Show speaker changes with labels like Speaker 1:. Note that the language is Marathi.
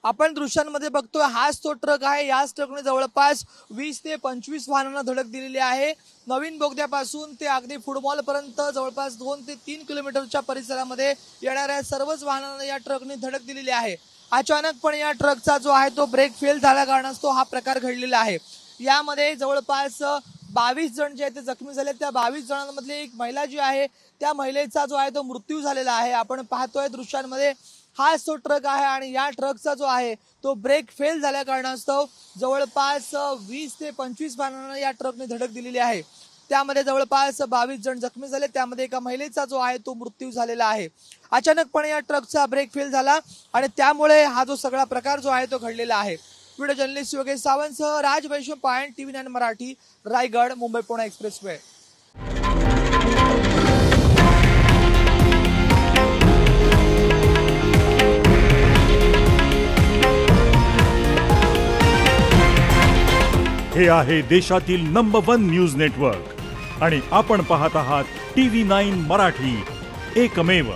Speaker 1: आपण दृश्यांमध्ये बघतोय हाच तो ट्रक आहे। याच ट्रकने जवळपास 20 ते 25 वाहनांना धडक दिलेली आहे। नवीन बोगद्यापासून ते अगदी फुटबॉल पर्यंत जवळपास 2 ते 3 किलोमीटरच्या परिसरामध्ये येणाऱ्या सर्वच वाहनांना या ट्रकने धडक दिलेली आहे। अचानकपणे या ट्रकचा जो आहे तो ब्रेक फेल झाल्या कारणास्तव हा प्रकार घडलेला आहे। यामध्ये जवळपास 22 जण जे आहेत ते जखमी झाले। त्या 22 जणांमधली एक महिला जी आहे त्या महिलेचा जो आहे तो मृत्यू झालेला आहे। आपण पाहतोय दृश्यांमध्ये हाच तो ट्रक आहे आणि या ट्रकचा जो आहे तो ब्रेक फेल झाल्या कारणास्तव जवळपास 20 ते 25 वाहनांना या ट्रकने धडक दिलेली आहे। त्यामध्ये जवळपास 22 जण जखमी झाले। त्यामध्ये एका महिलेचा जो आहे तो मृत्यू झालेला आहे। अचानकपणे या ट्रकचा ब्रेक फेल झाला आणि त्यामुळे हा जो सगळा प्रकार जो आहे तो घडलेला आहे। व्हिडिओ जर्नलिस्ट योगेश सावंतसह राज वैश्व point TV9 Marathi, Raigad, Mumbai Pune expressway.
Speaker 2: हे आहे देशातील नंबर 1 न्यूज नेटवर्क आणि आपण पाहत आहात TV9 मराठी, एकमेव।